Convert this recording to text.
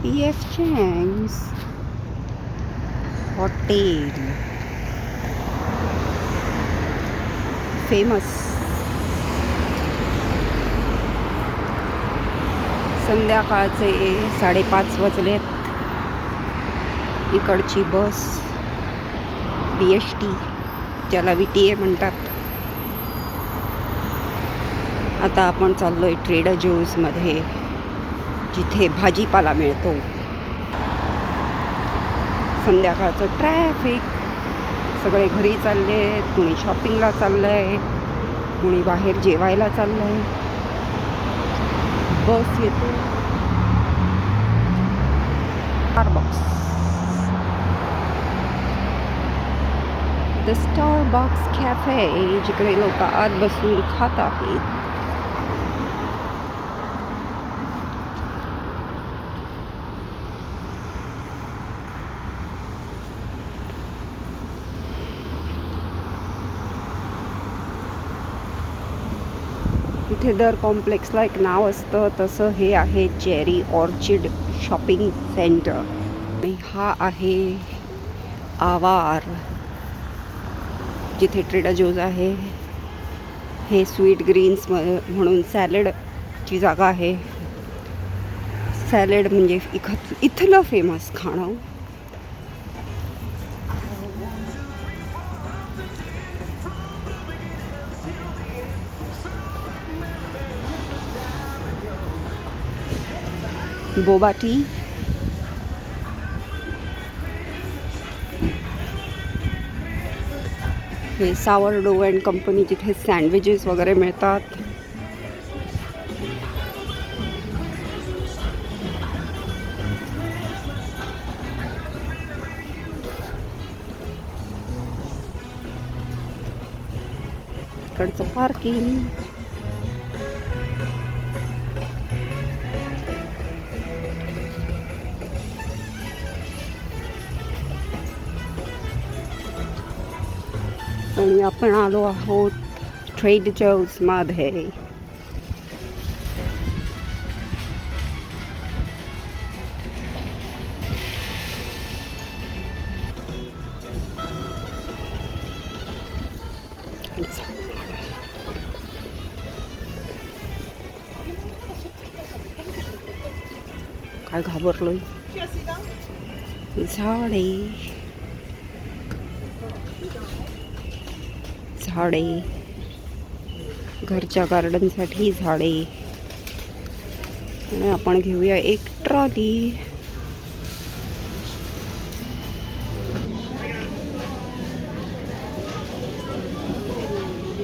P.F. Chang's hotel famous. संध्याकाळचे 5:30 वाजलेत. इकडची बस BST, ज्याला VTA म्हणतात. आता आपण चाललोय ट्रेडर जोसमध्ये, जिथे भाजीपाला मिळतो. संध्याकाळचं ट्रॅफिक, सगळे घरी चालले आहेत, कुणी शॉपिंगला चाललं आहे, कुणी बाहेर जेवायला चाललं आहे. बस येतो. स्टारबक्स, द स्टारबक्स कॅफे, जिकडे लोक आत बसून खात आहेत. इथे दर कॉम्प्लेक्सला एक नाव असतं, तसं हे आहे चेरी ऑर्चिड शॉपिंग सेंटर. आणि हा आहे आवार, जिथे ट्रेडर जोस आहे. हे स्वीट ग्रीन्स म्हणून सॅलडची जागा आहे. सॅलड म्हणजे इथलं फेमस खाणं. बोबा टी, हे सावरडो अँड कंपनी, जिथे सँडविचेस वगैरे मिळतात. इकडचं पार्किंग. आणि आपण आलो आहोत ट्रेडर जोसमध्ये. काय घाबरलोय. झाडे, घरच्या गार्डनसाठी झाडे. आणि आपण घेऊया एक ट्रॉली.